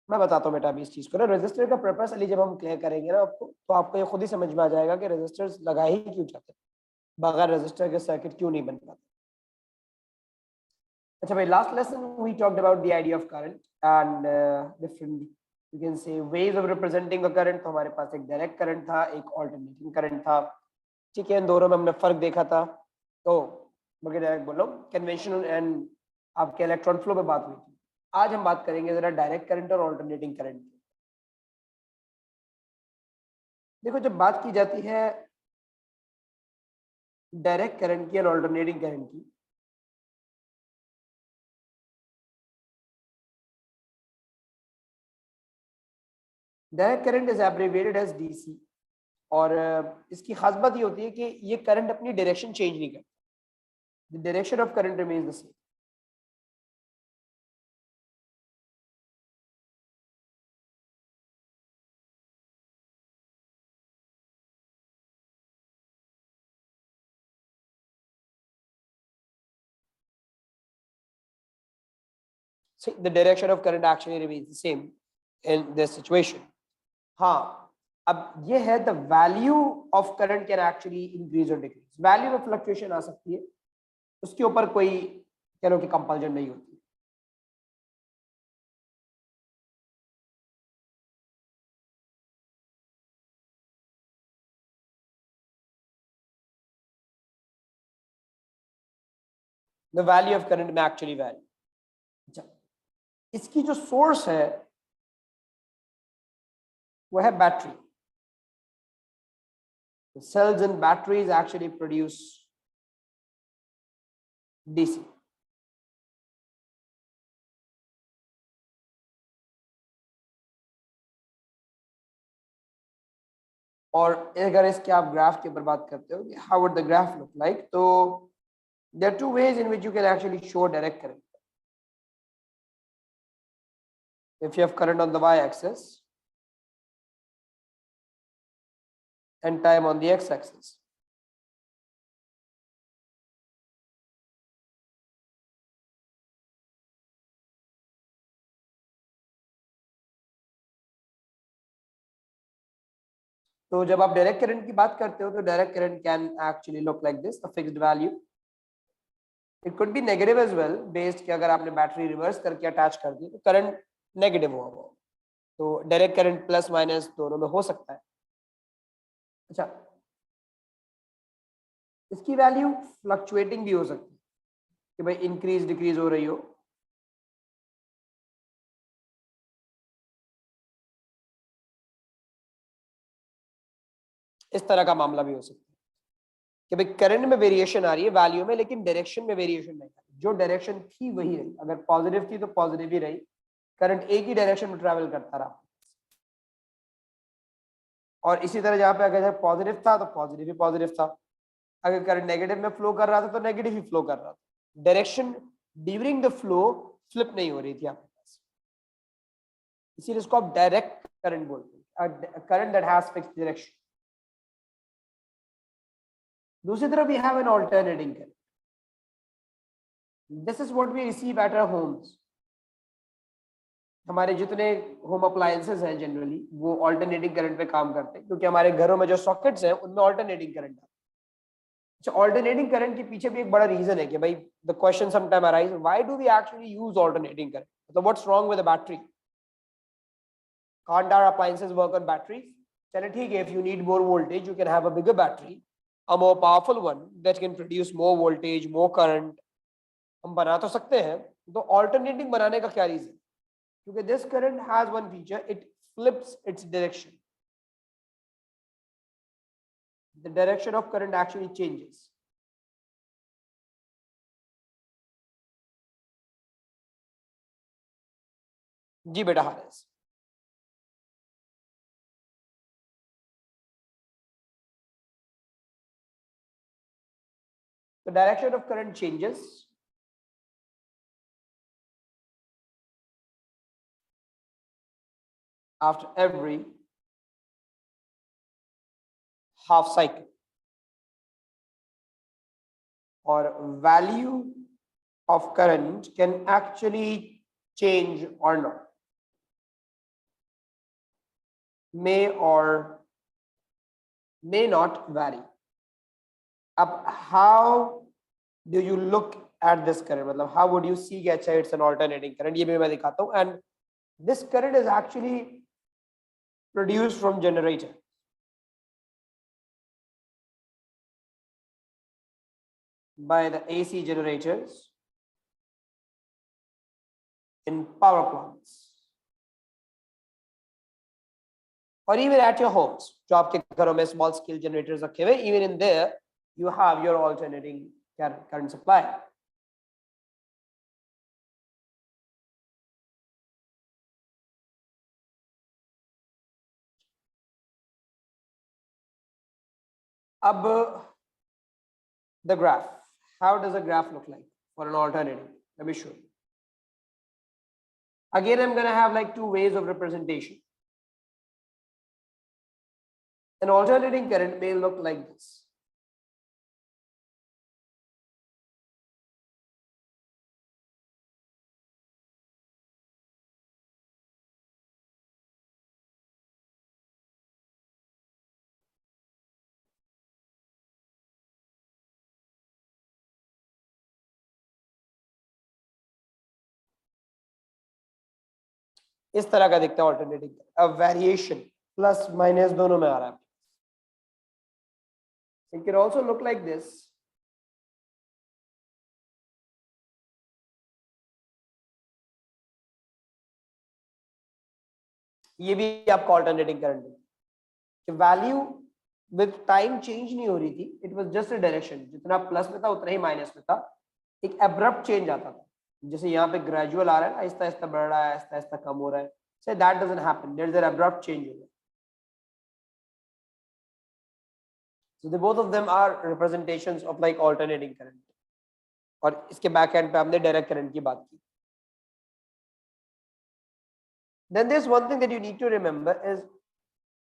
मैं बताता हूँ बेटा अभी इस चीज को ना, रेजिस्टर का पर्पस अली जब हम क्लियर करेंगे ना आपको, तो आपको ये खुद ही समझ में आ जाएगा कि रेजिस्टर्स लगाए ही क्यों जाते हैं, बगैर रेजिस्टर के सर्किट क्यों नहीं बन पाते। अच्छा भाई, last lesson we talked about the idea of current and different you can say ways of representing a current. तो हमारे पास एक डायरेक्ट करंट था, एक ऑल्टरनेटिंग करंट था, ठीक है, इन दोनों में हमने फर्क देखा था। तो मैं डायरेक्ट बोल रहा हूँ, कन्वेंशनल एंड आपके इलेक्ट्रॉन फ्लो पे बात हुई थी। आज हम बात करेंगे जरा डायरेक्ट करंट और ऑल्टरनेटिंग करंट की। देखो, जब बात की जाती है डायरेक्ट करंट की और ऑल्टरनेटिंग करंट की, direct current is abbreviated as DC. और इसकी खास बात ये होती है कि ये करंट अपनी डायरेक्शन चेंज नहीं करता, the direction of current remains the same. See, the direction of current actually remains the same in this situation. हाँ, अब ये है the value of current can actually increase और डिक्रीज। वैल्यू में fluctuation आ सकती है, उसके ऊपर कोई कह लो कि कंपल्जन नहीं होती। द वैल्यू ऑफ करंट में एक्चुअली वैल्यू। अच्छा, इसकी जो सोर्स है वो है battery. cells and batteries actually produce DC। और अगर इसके आप ग्राफ के ऊपर बात करते हो कि how would the graph look like, तो there are two ways in which you can actually show direct current. If you have current on the y-axis and time on the x-axis. तो जब आप डायरेक्ट करंट की बात करते हो तो direct current can actually look like this, a fixed value. It could be negative as well, based कि अगर आपने बैटरी रिवर्स करके अटैच कर दी तो करंट नेगेटिव होगा। तो डायरेक्ट करंट प्लस माइनस दोनों में हो सकता है। अच्छा, इसकी वैल्यू फ्लक्चुएटिंग भी हो सकती है कि भाई इंक्रीज डिक्रीज हो रही हो। इस तरह का मामला भी हो सकता है कि भाई करंट में वेरिएशन आ रही है वैल्यू में, लेकिन डायरेक्शन में वेरिएशन नहीं आ रही। जो डायरेक्शन थी वही रही, अगर पॉजिटिव थी तो पॉजिटिव ही रही, करंट एक ही डायरेक्शन में ट्रैवल करता रहा। और इसी तरह जहां पे अगर पॉजिटिव था तो पॉजिटिव ही पॉजिटिव था, अगर करंट नेगेटिव में फ्लो कर रहा था तो नेगेटिव ही फ्लो कर रहा था। Direction during the flow flip नहीं हो रही थी आपके पास, इसीलिए इसको आप डायरेक्ट करंट बोलते हैं, current that has fixed direction. दूसरी तरफ we have an alternating current. This is what we receive at our homes. हमारे जितने होम अप्लायंसेस हैं जनरली वो ऑल्टरनेटिंग करंट पे काम करते हैं, क्योंकि हमारे घरों में जो सॉकेट्स हैं उनमें ऑल्टरनेटिंग करंट है। अच्छा, ऑल्टरनेटिंग करंट के पीछे भी एक बड़ा रीजन है कि भाई the question sometime arise, why do we actually use alternating current? मतलब what's wrong with the battery? Can't our appliances work on battery? चलिए ठीक है, if you need more voltage you can have a bigger battery, a more powerful one that can produce more voltage more current. हम बना तो सकते हैं, तो alternating बनाने का क्या रीजन? क्योंकि this current has one feature, it flips its direction. The direction of current actually changes. जी बेटा Haris. The direction of current changes after every half cycle, or value of current can actually change or not. may or may not vary. अब how do you look at this current, मतलब how would you see कि अच्छा it's an alternating current, ये भी मैं दिखाता हूँ. And this current is actually produced from generator. By the AC generators in power plants or even at your homes. जो आपके घरों में small scale generators रखे हुए, even in there you have your alternating current supply. अब the graph. How does a graph look like for an alternating? Let me show you. Again, I'm going to have like two ways of representation. An alternating current may look like this. इस तरह का दिखता है alternating. A variation plus minus दोनों में आ रहा है. It can also look like this. ये भी आपका alternating current है. कि value with time change नहीं हो रही थी. It was just a direction. जितना plus में था उतना ही minus में था. एक abrupt change आता था. जैसे यहाँ पे gradual आ रहा है, आहिस्ता आहिस्ता बढ़ रहा है, आहिस्ता आहिस्ता कम हो रहा है. So that doesn't happen. There's an abrupt change over. So the both of them are representations of like alternating current. और इसके back end पे हमने direct current की बात की. Then there's one thing that you need to remember is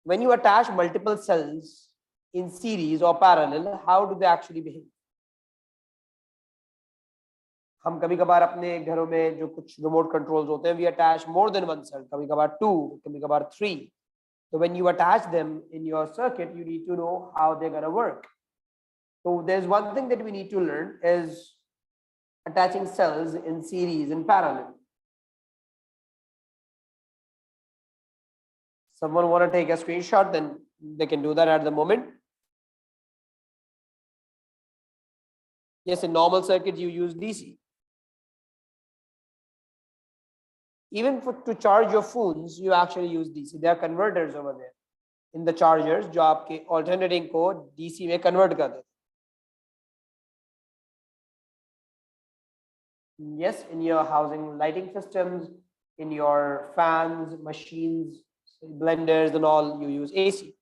when you attach multiple cells in series or parallel, how do they actually behave? हम कभी कभार अपने घरों में जो कुछ remote controls होते हैं, we attach more than one cell, कभी कभार 2, कभी कभार 3. So when you attach them in your circuit, you need to know how they're going to work. So there's one thing that we need to learn is attaching cells in series in parallel. Someone want to take a screenshot, then they can do that at the moment. Yes, in normal circuit you use DC. Even to charge your phones, you actually use DC. There are converters over there in the chargers जो आपके alternating को DC में convert कर देते. Yes, in your housing lighting systems, in your fans, machines, blenders and all, you use AC.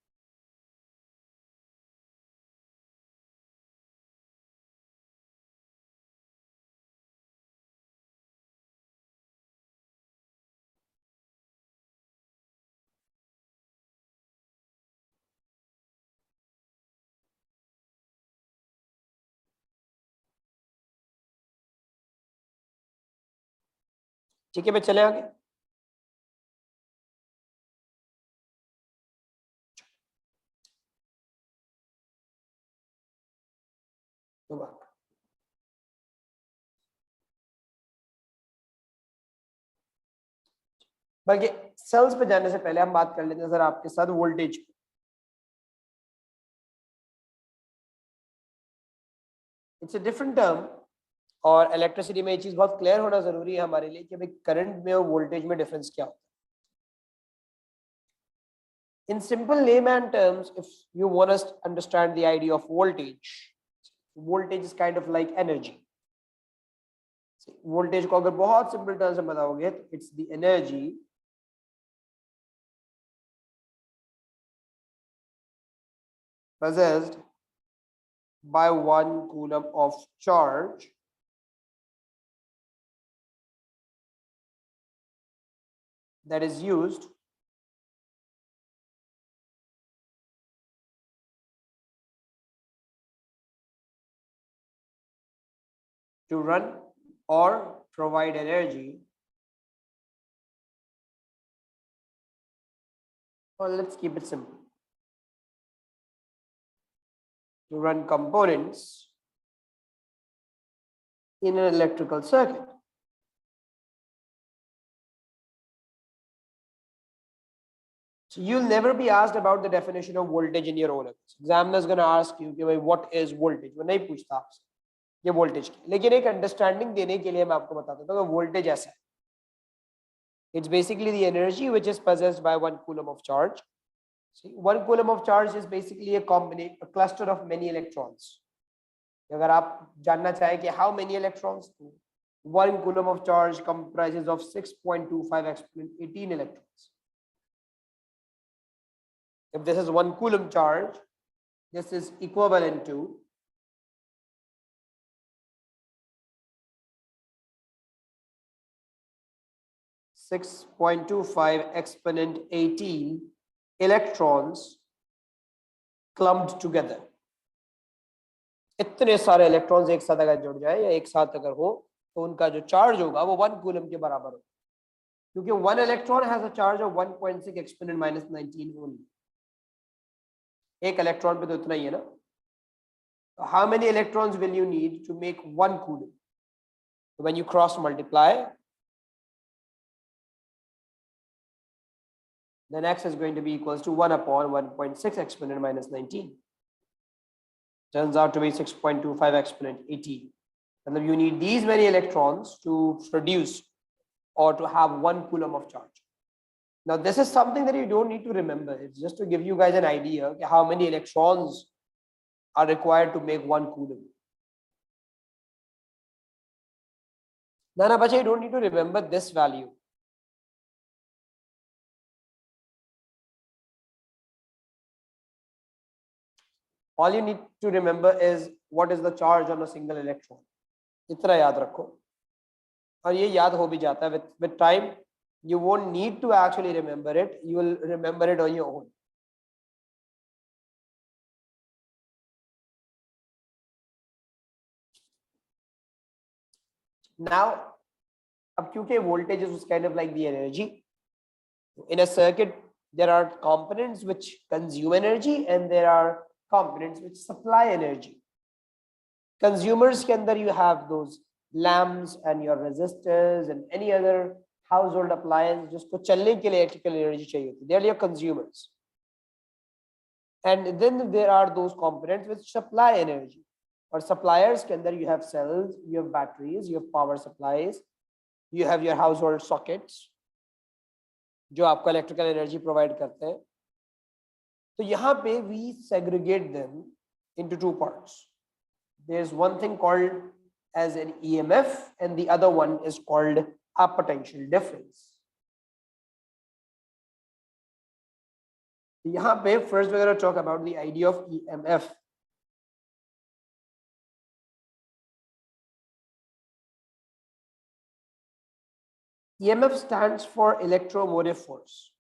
ठीक है, मैं चले आगे. बल्कि सेल्स पे जाने से पहले हम बात कर लेते हैं सर आपके साथ voltage. It's a different term और इलेक्ट्रिसिटी में ये चीज बहुत क्लियर होना जरूरी है हमारे लिए कि भाई करंट में और वोल्टेज में डिफरेंस क्या होता है. In simple layman terms, if you want to understand the idea of voltage, voltage is kind of like energy. Voltage को अगर बहुत सिंपल टर्म्स में बताओगे तो it's the energy possessed by 1 coulomb of charge that is used to run or provide energy or let's keep it simple, to run components in an electrical circuit. So you'll never be asked about the definition of voltage in your O levels. Examiner is going to ask you कि भाई what is voltage? वो नहीं पूछता आपसे ये voltage की, लेकिन एक understanding देने के लिए मैं आपको बताता हूँ कि voltage ऐसा है. It's basically the energy which is possessed by 1 coulomb of charge. See, 1 coulomb of charge is basically a cluster of many electrons. अगर आप जानना चाहें कि how many electrons, 1 coulomb of charge comprises of 6.25 exponent 18 electrons. If this is 1 coulomb charge, this is equivalent to 6.25 exponent 18 electrons clumped together. इतने सारे electrons एक साथ अगर जुड़ जाए या एक साथ अगर हो तो उनका जो चार्ज होगा वो 1 कूलम के बराबर होगा, क्योंकि 1 electron has a charge of 1.6 exponent minus 19 only. एक इलेक्ट्रॉन पे तो इतना ही है ना. How many electrons will you need to make 1 coulomb? When you cross multiply, then x is going to be equals to 1 upon 1.6 exponent minus 19. Turns out to be 6.25 exponent 18. And you need these many electrons to produce or to have 1 coulomb of charge. Now this is something that you don't need to remember. It's just to give you guys an idea of how many electrons are required to make 1 coulomb. Nana bacha, you don't need to remember this value. All you need to remember is what is the charge on a single electron. इतना याद रखो, और ये याद हो भी जाता है with time. You won't need to actually remember it. You will remember it on your own. Now, अब क्योंकि voltage is kind of like the energy in a circuit, there are components which consume energy and there are components which supply energy. Consumers के अंदर you have those lamps and your resistors and any other household appliance जिसको चलने के लिए electrical energy चाहिए होती है. They are your consumers. And then there are those components which supply energy. और suppliers के अंदर you have cells, you have batteries, you have power supplies, you have your household sockets जो आपको electrical energy provide करते हैं. तो यहाँ पे we segregate them into two parts. There's one thing called as an EMF and the other one is called a potential difference. यहाँ पे first we're going to talk about the idea of EMF. EMF stands for electromotive force.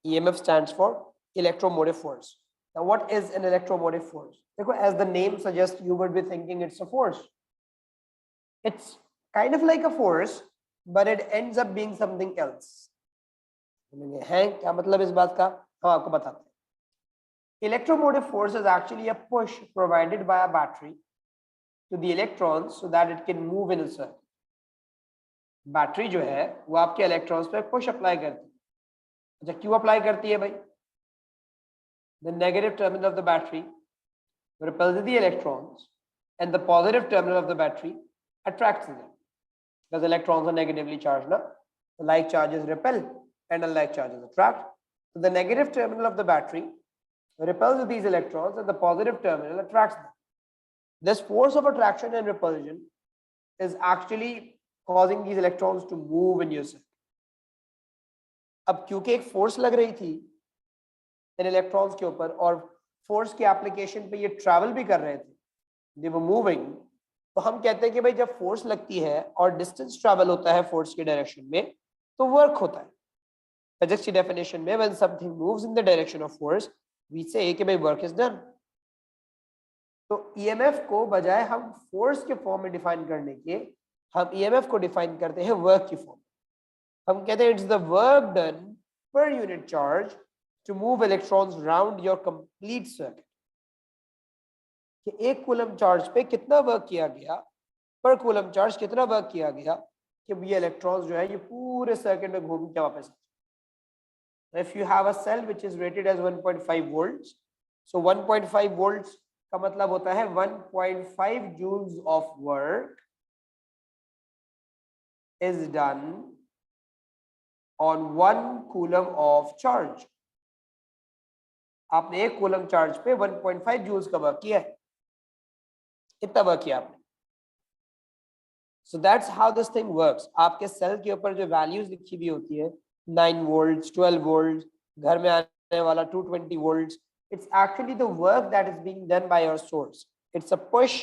EMF stands for electromotive force. Now, what is an electromotive force? As the name suggests, you would be thinking it's a force. It's kind of like a force, but it ends up being something else. क्या मतलब इस बात का? हम आपको बताते हैं. Electromotive force is actually a push provided by a battery to the electrons so that it can move in a circle. Battery जो है वो आपके electrons पे push apply करती है. अच्छा, क्यों अप्लाई करती है भाई? The negative terminal of the battery repels the electrons and the positive terminal of the battery attracts them, because electrons are negatively charged. Na? The like charges repel and unlike charges attract. So the negative terminal of the battery repels these electrons and the positive terminal attracts them. This force of attraction and repulsion is actually causing these electrons to move in your circuit. अब क्योंकि एक force लग रही थी इन electrons के ऊपर और force की एप्लीकेशन पे ये ट्रैवल भी कर रहे थे, दे वर मूविंग, तो हम कहते हैं कि भाई जब फोर्स लगती है और डिस्टेंस ट्रैवल होता है फोर्स की डायरेक्शन में तो वर्क होता है. फिजिक्स की डेफिनेशन में when something moves in the direction of force we say कि भाई वर्क इज डन. तो ईएमएफ को बजाय हम फोर्स के फॉर्म में डिफाइन करने के, हम ईएमएफ को डिफाइन करते हैं वर्क की फॉर्म। हम कहते हैं it's the work done per unit charge to move electrons round your complete circuit. कि एक कूलम चार्ज पे कितना वर्क किया गया, पर कूलम चार्ज कितना वर्क किया गया कि ये इलेक्ट्रॉन्स जो है ये पूरे सर्किट में घूम के वापस। If you have a cell which is rated as 1.5 volts, so 1.5 volts का मतलब होता है 1.5 joules of work is done on 1 coulomb of charge. आपने एक कूलम चार्ज पे 1.5 जूल्स का वर्क किया है, कितना वर्क किया आपने? So that's how this thing works. आपके सेल के ऊपर जो वैल्यूज लिखी हुई होती है 9 volts, 12 volts, घर में आने वाला 220 volts, it's actually the work that is being done by your source. It's a push,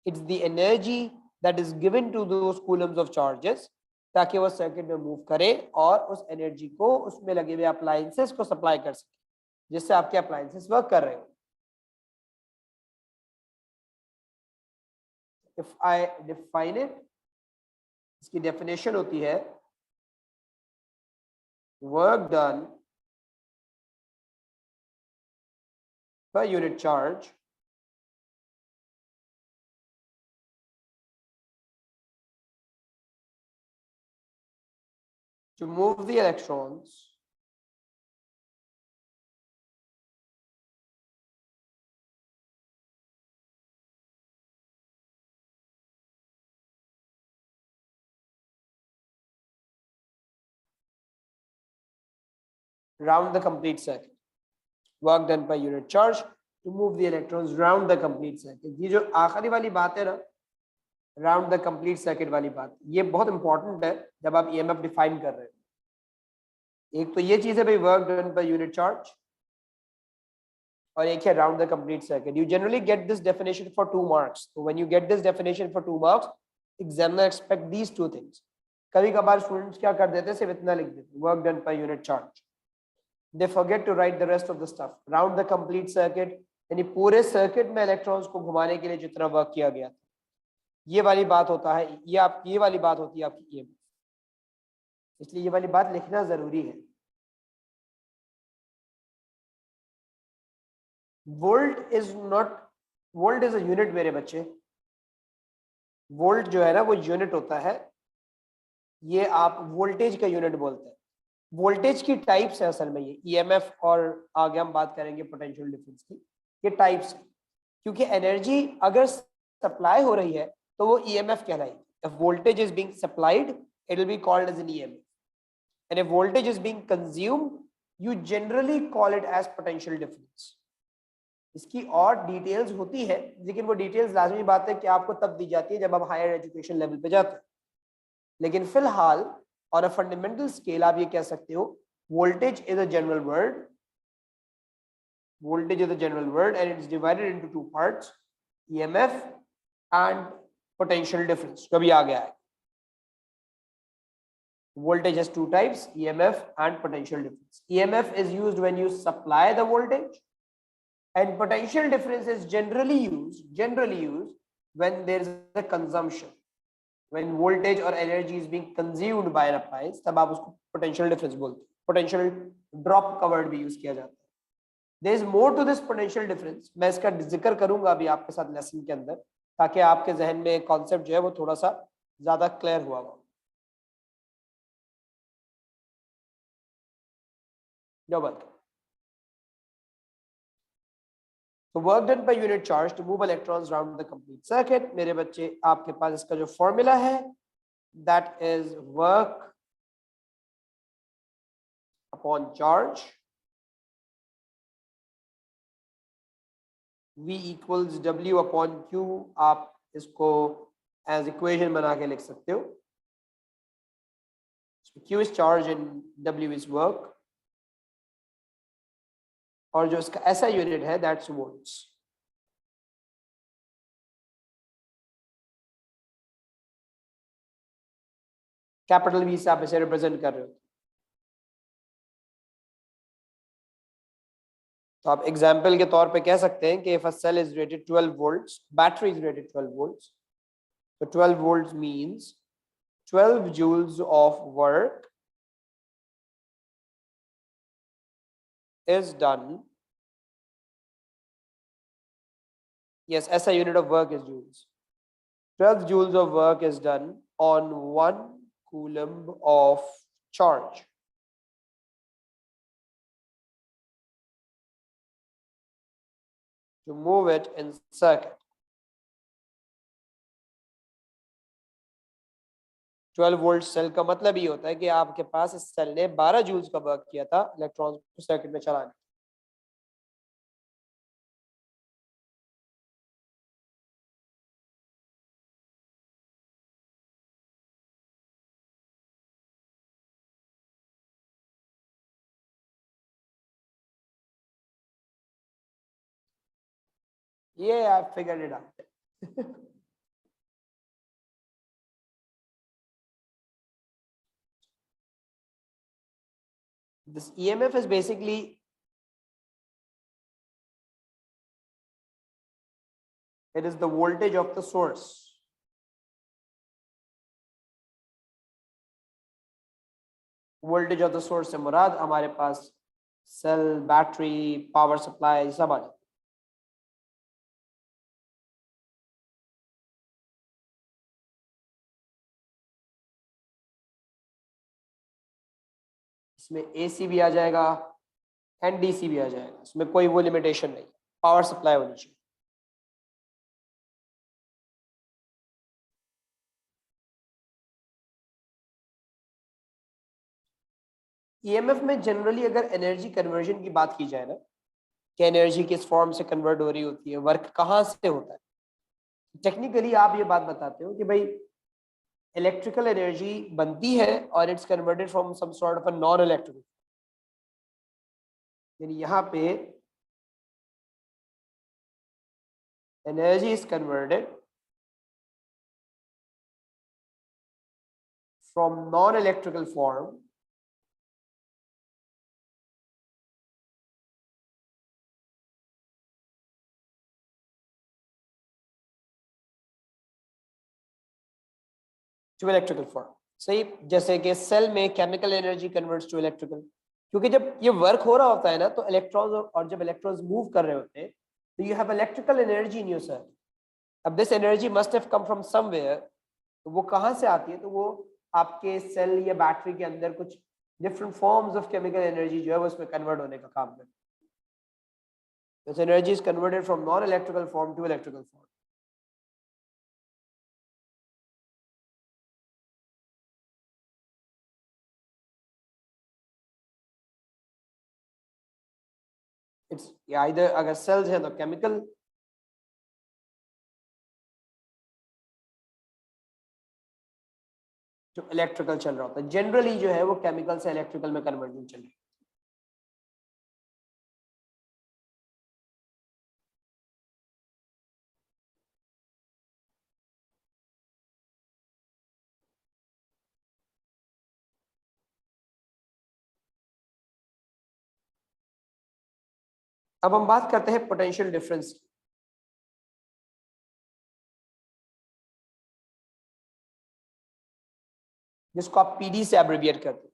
it's the energy that is given to those coulombs of charges ताकि वो सर्किट में मूव करे और उस एनर्जी को उसमें लगे हुए अप्लायंसेस को सप्लाई कर सके, जिससे आपके अप्लायंसेस वर्क कर रहे हो। If I define it, इसकी डेफिनेशन होती है work done per unit charge to move the electrons round the complete circuit. Work done per unit charge to move the electrons round the complete circuit. ये जो आखिरी वाली बात है ना, राउंड द कंप्लीट सर्किट वाली बात, ये बहुत इंपॉर्टेंट है जब आप ईएमएफ डिफाइन कर रहे हो। एक तो ये चीज है भाई work done per unit charge, और एक है round the complete circuit. You generally get this definition for 2 marks, so when you get this definition for 2 marks, examiner expect these 2 things. कभी कभार स्टूडेंट्स क्या कर देते हैं, सिर्फ इतना लिख देते हैं work done per unit charge, they forget to write the rest of the stuff. Round the complete circuit यानी पूरे सर्किट में इलेक्ट्रॉन्स को घुमाने के लिए जितना वर्क किया गया था, ये वाली बात होता है, ये वाली बात होती है आपकी ईएमएफ। इसलिए ये वाली बात लिखना जरूरी है। Volt is not, volt is a unit मेरे बच्चे। वोल्ट जो है ना वो यूनिट होता है, ये आप वोल्टेज का यूनिट बोलते हैं। वोल्टेज की टाइप्स है असल में ये ईएमएफ, और आगे हम बात करेंगे पोटेंशियल डिफरेंस की। ये टाइप्स है क्योंकि एनर्जी अगर सप्लाई हो रही है तो वो ईएमएफ कहलाएगी। if voltage is being supplied it will be called as an EMF, and if voltage is being consumed you generally call it as potential difference. इसकी और डिटेल्स होती है, लेकिन वो डिटेल्स लाजमी बात है कि आपको तब दी जाती है जब आप हायर एजुकेशन लेवल पे जाते हैं। लेकिन फिलहाल on a fundamental scale आप ये कह सकते हो voltage is a general word, voltage is a general word and it is divided into 2 parts, EMF and potential difference। कभी आ गया है voltage has 2 types, EMF and potential difference. EMF is used when you supply the voltage and potential difference is generally used when there is a consumption, when voltage or energy is being consumed by an appliance, तब आप उसको potential difference बोलते हैं। potential drop का word भी use किया जाता है। there is more to this potential difference, मैं इसका जिक्र करूंगा अभी आपके साथ लेसन के अंदर, ताकि आपके जहन में कॉन्सेप्ट जो है वो थोड़ा सा ज्यादा क्लियर हुआ हो। जो बात तो work done by unit charge to move electrons round the complete circuit. मेरे बच्चे आपके पास इसका जो फॉर्मूला है that is work upon charge, V equals W upon Q। आप इसको एज इक्वेशन बना के लिख सकते हो। Q is charge and W is work, और जो इसका ऐसा यूनिट है दैट्स वोल्ट्स। कैपिटल V से आप इसे रिप्रेजेंट कर रहे हो। तो आप एग्जाम्पल के तौर पे कह सकते हैं कि if a cell is rated 12 volts, battery is rated 12 volts, so 12 volts means 12 joules of work is done. Yes, SI unit of work is joules. 12 joules of work is done on 1 coulomb of charge. To move it in circuit. 12 volt cell का मतलब ये होता है कि आपके पास इस cell ने 12 joules का वर्क किया था इलेक्ट्रॉन को सर्किट में चलाने। ये I figured it out. This EMF is basically, it is the voltage of the source. Voltage of the source से मुराद हमारे पास सेल, बैटरी, पावर सप्लाई सब आ जाए। इसमें AC भी आ जाएगा, NDC भी आ जाएगा, इसमें कोई वो लिमिटेशन नहीं, पावर सप्लाई होनी चाहिए। EMF में जनरली अगर एनर्जी कन्वर्जन की बात की जाए ना, कि एनर्जी किस फॉर्म से कन्वर्ट हो रही होती है, वर्क कहाँ से होता है, टेक्निकली आप ये बात बताते हो कि भाई इलेक्ट्रिकल एनर्जी बनती है और it's converted from some sort of a non electrical, यानी यहाँ पे energy is converted from non electrical form to electrical form. सही, जैसे कि सेल में chemical energy converts to electrical, क्योंकि जब ये वर्क हो रहा होता है ना तो इलेक्ट्रॉन्स और जब इलेक्ट्रॉन्स मूव कर रहे होते हैं तो you have electrical energy in your cell. अब this energy must have come from somewhere, तो वो कहाँ से आती है, तो वो आपके सेल या बैटरी के अंदर कुछ different forms of chemical energy जो है वो उसमें कन्वर्ट होने का काम करती है। This energy is converted from non electrical form to electrical form. It's either, अगर सेल्स हैं तो केमिकल, जो इलेक्ट्रिकल चल रहा होता है, जनरली जो है वो केमिकल से इलेक्ट्रिकल में कन्वर्जन चल रही है। अब हम बात करते हैं पोटेंशियल डिफरेंस की, जिसको आप पीडी से एब्रिविएट करते हैं।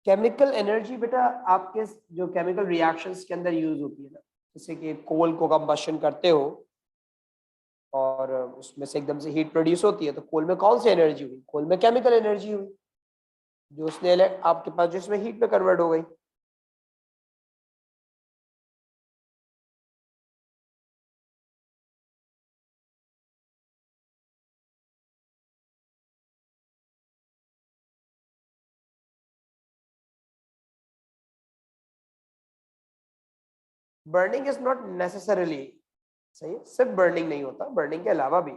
केमिकल एनर्जी बेटा आपके जो केमिकल रिएक्शंस के अंदर यूज होती है ना, जैसे कि कोल को कंबशन करते हो और उसमें से एकदम से हीट प्रोड्यूस होती है, तो कोल में कौन सी एनर्जी हुई, कोल में केमिकल एनर्जी हुई, जो उसने आपके पास जिसमें हीट में कन्वर्ट हो गई। बर्निंग इज नॉट नेसेसरली, सही, सिर्फ बर्निंग नहीं होता, बर्निंग के अलावा भी।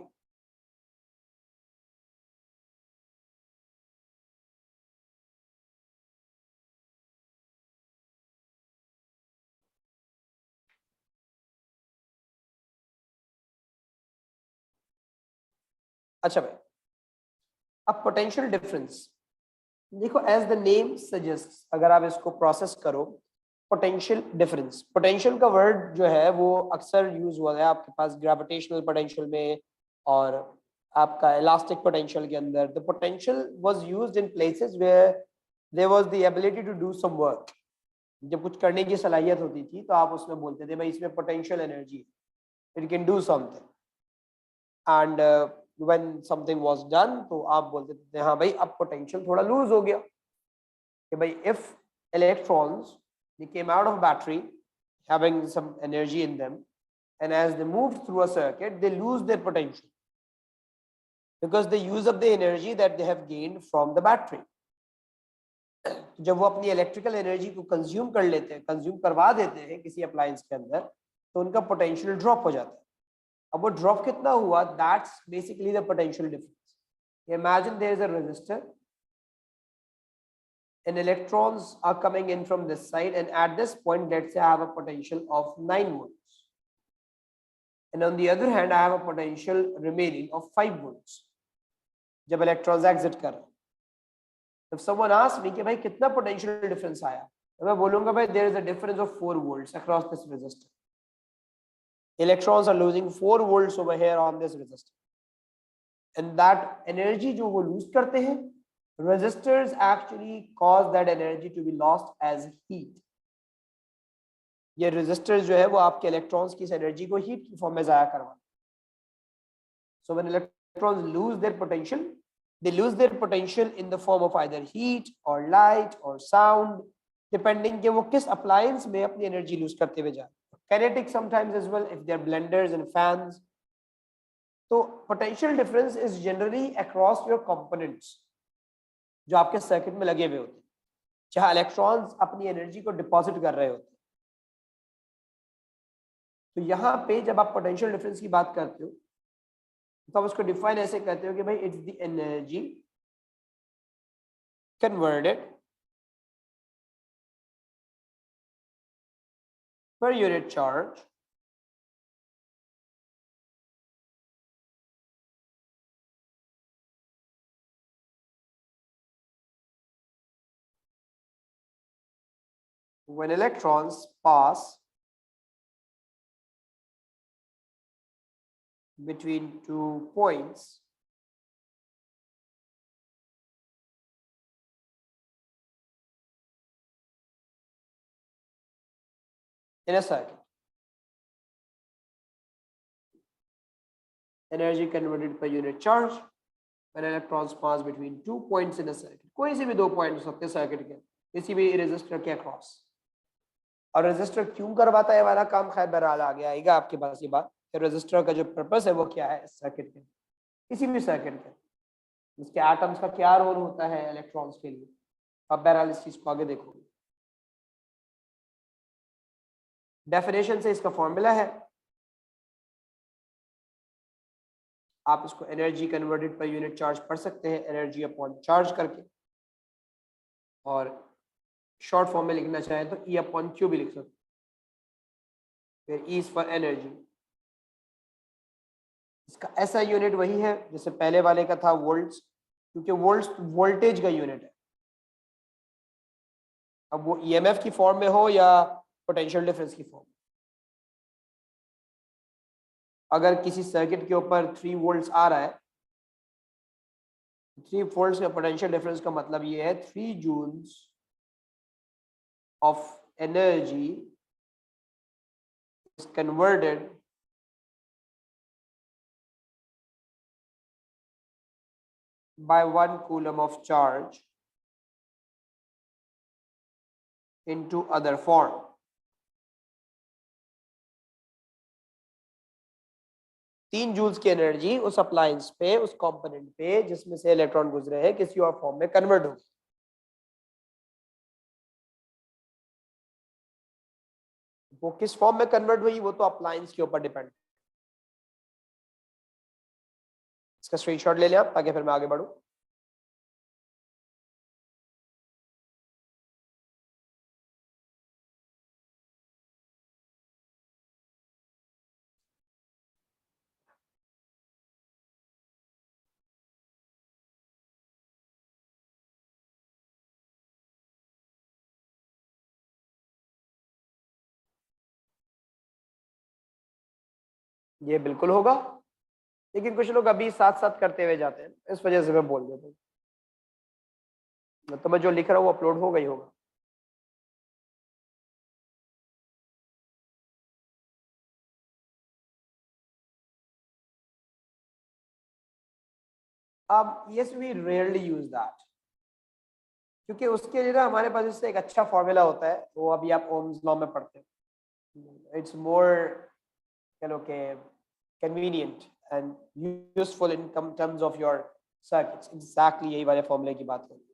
अच्छा भाई, अब पोटेंशियल डिफरेंस देखो, एज द नेम सजेस्ट, अगर आप इसको प्रोसेस करो पोटेंशियल डिफरेंस, पोटेंशियल का वर्ड जो है वो अक्सर यूज हुआ है आपके पास ग्रेविटेशनल पोटेंशियल में और आपका इलास्टिक पोटेंशियल के अंदर. The potential was used in places where there was the ability to do some work. जब कुछ करने की सलाहियत होती थी तो आप उसमें बोलते थे भाई इसमें पोटेंशियल एनर्जी है, it can do something. And when something was done तो आप बोलते थे हाँ भाई अब पोटेंशियल थोड़ा लूज हो गया कि भाई if electrons they came out of battery having some energy in them, and as they moved through a circuit they lose their potential because they use up the energy that they have gained from the battery. जब वो अपनी electrical energy को consume कर लेते हैं, consume करवा देते हैं किसी अप्लायंस के अंदर, तो उनका पोटेंशियल ड्रॉप हो जाता है. अब वो ड्रॉप कितना हुआ, that's basically the potential difference. Imagine there is a resistor and electrons are coming in from this side, and at this point let's say I have a potential of 9 volts, and on the other hand I have a potential remaining of 5 volts जब electrons exit कर रहे हैं. if someone asks me कि भाई कितना potential difference आया, तो मैं बोलूंगा भाई there is a difference of 4 volts across this resistor. Electrons are losing 4 volts over here on this resistor, and that energy जो वो lose करते हैं, resistors actually cause that energy to be lost as heat. ये resistors जो है वो आपके electrons की इस energy को heat की form में जाया करवाते. So when electrons lose their potential, they lose their potential in the form of either heat or light or sound, depending कि वो किस appliance में अपनी energy lose करते हुए जाए. Kinetic sometimes as well if they are blenders and fans. तो potential difference is generally across your components जो आपके सर्किट में लगे हुए होते हैं, जहां इलेक्ट्रॉन्स अपनी एनर्जी को डिपॉजिट कर रहे होते हैं. तो यहाँ पे जब आप पोटेंशियल डिफरेंस की बात करते हो तो आप उसको डिफाइन ऐसे करते हो कि भाई इट्स द एनर्जी कन्वर्टेड पर unit charge when electrons pass between 2 points in a circuit. Energy converted per unit charge when electrons pass between 2 points in a circuit. कोई से भी 2 पॉइंट हो सकते हैं सर्किट के, किसी भी रेजिस्टर के अक्रॉस. और रेजिस्टर क्यों करवाता है वाला काम खैर बहरहाल आगे आएगा आपके पास ये बात कि रेजिस्टर का जो पर्पस है वो क्या है सर्किट के, किसी भी सर्किट के, इसके एटम्स का क्या रोल होता है इलेक्ट्रॉन्स के लिए. अब बहरहाल इस चीज को आगे देखोगे. डेफिनेशन से इसका फॉर्मूला है, आप इसको एनर्जी कन्वर्टेड पर यूनिट चार्ज पढ़ सकते हैं एनर्जी अपॉन चार्ज करके, और शॉर्ट फॉर्म में लिखना चाहें तो ई अपॉन क्यू भी लिख सकते. फिर ई इज फॉर एनर्जी. इसका ऐसा यूनिट वही है जैसे पहले वाले का था वोल्ट्स, क्योंकि वोल्ट्स वोल्टेज का यूनिट है. अब वो ईएमएफ की फॉर्म में हो या पोटेंशियल डिफरेंस की फॉर्म. अगर किसी सर्किट के ऊपर 3 वोल्ट्स आ रहा है, 3 वोल्ट्स का पोटेंशियल डिफरेंस का मतलब ये है 3 joules of energy is converted by 1 coulomb of charge into other form. तीन जूल्स की एनर्जी उस अप्लायंस पे, उस कंपोनेंट पे जिसमें से इलेक्ट्रॉन गुजरे हैं किसी और फॉर्म में कन्वर्ट होगी. वो किस फॉर्म में कन्वर्ट हुई वो तो अप्लायंस के ऊपर डिपेंड. इसका स्क्रीनशॉट ले लें आप ताकि फिर मैं आगे बढ़ूं. ये बिल्कुल होगा, लेकिन कुछ लोग अभी साथ साथ करते हुए जाते हैं, इस वजह से मैं बोल देता हूँ। तो मैं जो लिख रहा हूँ वो अपलोड होगा ही होगा। अब yes we rarely use that, क्योंकि उसके लिए ना हमारे पास इससे एक अच्छा फॉर्मूला होता है, वो अभी आप ओम्स लॉ में पढ़ते हैं। इट्स मोर कह के convenient and useful in terms of your circuits. Exactly यही वाले फॉर्मूले की बात करेंगे।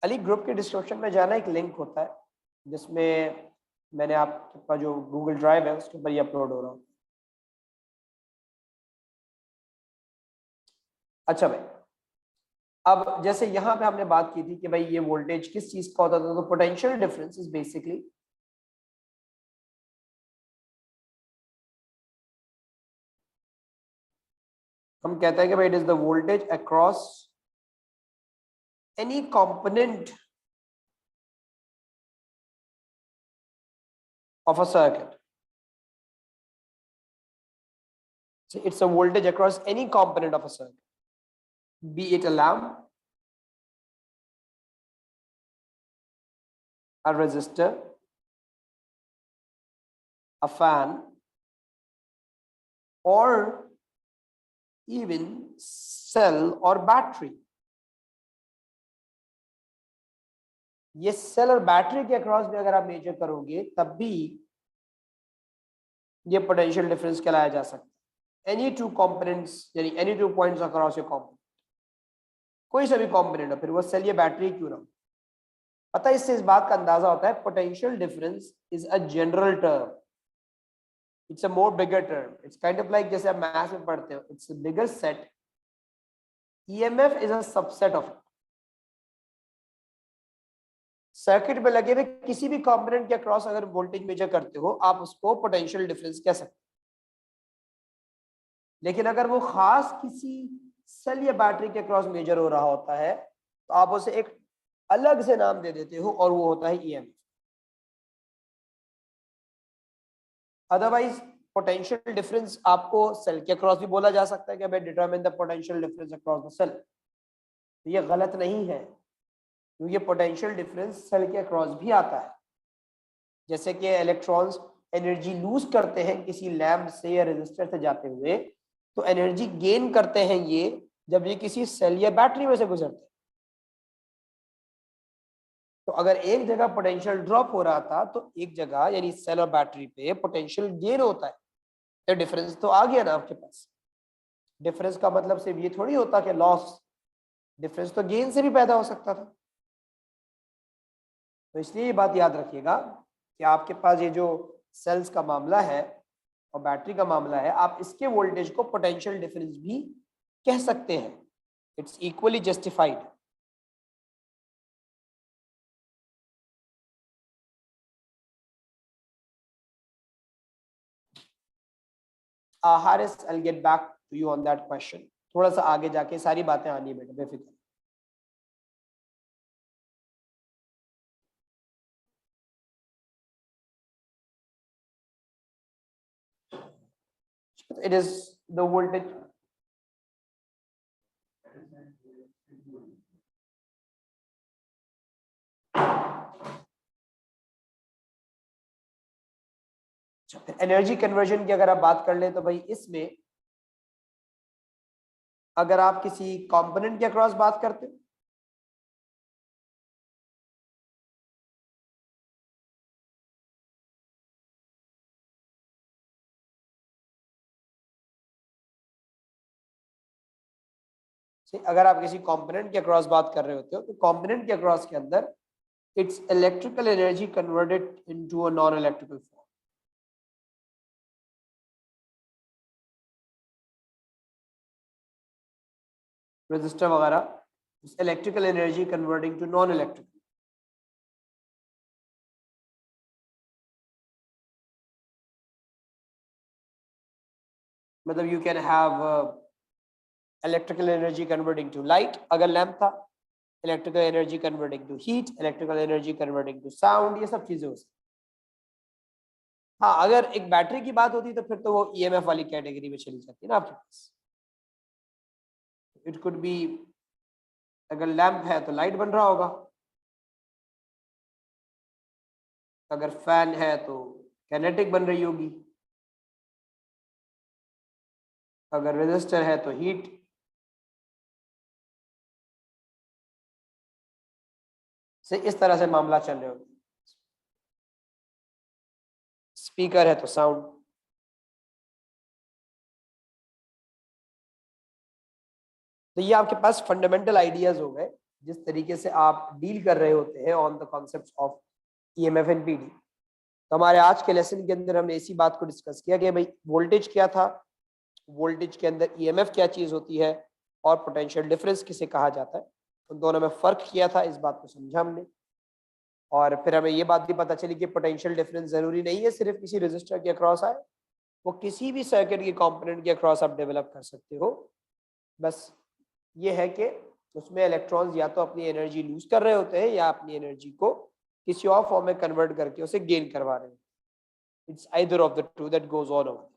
अली ग्रुप के डिस्क्रिप्शन में जाना, एक लिंक होता है जिसमें मैंने आपका जो गूगल ड्राइव है उसके ऊपर ये अपलोड हो रहा हूँ। अच्छा भाई, अब जैसे यहाँ पे हमने बात की थी कि भाई ये वोल्टेज किस चीज का होता था, तो पोटेंशियल डिफरेंस इज बेसिकली हम कहते हैं कि भाई it is the voltage across any component of a circuit. It's a voltage across any component of a circuit, be it a lamp, a resistor, a fan, or even cell or battery। ये cell और battery के across भी अगर आप major करोगे तब भी ये पोटेंशियल डिफरेंस कहलाया जा सकता है। एनी टू कंपोनेंट्स, यानी any two points across your component, कोई सा भी कंपोनेंट हो, फिर वो सेल या बैटरी क्यों ना हो। पता है, इससे इस बात का अंदाजा होता है potential difference is a general term, it's a more bigger term. It's kind of like जैसे आप मैथ्स में पढ़ते हो, it's a bigger set, EMF is a subset of. Circuit में लगे हुए किसी भी कंपोनेंट के अक्रॉस अगर वोल्टेज मेजर करते हो, आप उसको पोटेंशियल डिफरेंस कह सकते हो। लेकिन अगर वो खास किसी सेल या बैटरी के अक्रॉस मेजर हो रहा होता है तो आप उसे एक अलग से नाम दे देते हो, और वो होता है ईएमएफ। अदरवाइज पोटेंशियल डिफरेंस आपको सेल के अक्रॉस भी बोला जा सकता है कि भाई determine the potential difference across the cell. तो ये गलत नहीं है, क्योंकि पोटेंशियल डिफरेंस सेल के अक्रॉस भी आता है। जैसे कि इलेक्ट्रॉन्स एनर्जी लूज करते हैं किसी लैम्प से या रेजिस्टर से जाते हुए, तो एनर्जी गेन करते हैं ये जब ये किसी सेल या बैटरी में से गुजरते हैं। तो अगर एक जगह पोटेंशियल ड्रॉप हो रहा था तो एक जगह यानी सेल और बैटरी पे पोटेंशियल गेन होता है, तो डिफरेंस तो आ गया ना आपके पास। डिफरेंस का मतलब सिर्फ ये थोड़ी होता कि लॉस, डिफरेंस तो गेन से भी पैदा हो सकता था। तो इसलिए ये बात याद रखिएगा कि आपके पास ये जो सेल्स का मामला है और बैटरी का मामला है, आप इसके वोल्टेज को पोटेंशियल डिफरेंस भी कह सकते हैं। It's equally justified. Haris, I will get back to you on that question. थोड़ा सा आगे जाके सारी बातें आनी है बेटा, बेफिक्र। It is the voltage। Energy conversion की अगर आप बात कर ले तो भाई इसमें अगर आप किसी कंपोनेंट के अक्रॉस बात करते हो, अगर आप किसी कंपोनेंट के अक्रॉस बात कर रहे होते हो, तो कंपोनेंट के अक्रॉस के अंदर it's electrical energy converted into a non electrical form. Resistor वगैरह electrical energy converting to non electrical. मतलब you can have electrical energy converting to light अगर लैंप था, electrical energy converting to heat, electrical energy converting to sound, ये सब चीजें हो सकती। हाँ, अगर एक बैटरी की बात होती तो फिर तो वो ईएमएफ वाली कैटेगरी में चली जाती है ना आपके पास। इट कुड बी, अगर लैंप है तो लाइट बन रहा होगा, अगर फैन है तो कैनेटिक बन रही होगी, अगर रेजिस्टर है तो हीट। से इस तरह से मामला चल रहे होंगे। स्पीकर है तो साउंड। तो ये आपके पास फंडामेंटल आइडियाज हो गए जिस तरीके से आप डील कर रहे होते हैं on the concept of EMF and PD. तो हमारे आज के लेसन के अंदर हमने इसी बात को डिस्कस किया कि भाई वोल्टेज क्या था, वोल्टेज के अंदर ईएमएफ क्या चीज होती है, और पोटेंशियल डिफरेंस किसे कहा जाता है। उन दोनों में फर्क किया था, इस बात को समझा हमने। और फिर हमें ये बात भी पता चली कि पोटेंशियल डिफरेंस जरूरी नहीं है सिर्फ किसी रजिस्टर के अक्रॉस आए, वो किसी भी सर्किट के कंपोनेंट के अक्रॉस आप डेवलप कर सकते हो। बस ये है कि उसमें इलेक्ट्रॉन्स या तो अपनी एनर्जी लूज कर रहे होते हैं या अपनी एनर्जी को किसी और फॉर्म में कन्वर्ट करके उसे गेन करवा रहे हैं। It's either of the two that goes on over.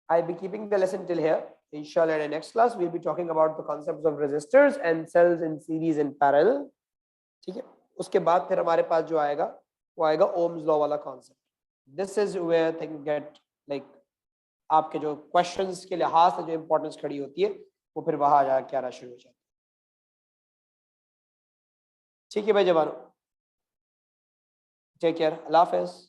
I'll be keeping the lesson till here. Inshallah, in the next class, we'll be talking about the concepts of resistors and cells in series and parallel. ठीक है, उसके बाद फिर हमारे पास जो आएगा वो आएगा ओम्स लॉ वाला concept. This is where thing get like आपके जो क्वेश्चंस के लिहाज से जो इंपॉर्टेंस खड़ी होती है वो फिर वहां जाके आना शुरू हो जाता है। ठीक है भाई जवानों, टेक केयर, अल्लाह हाफिज।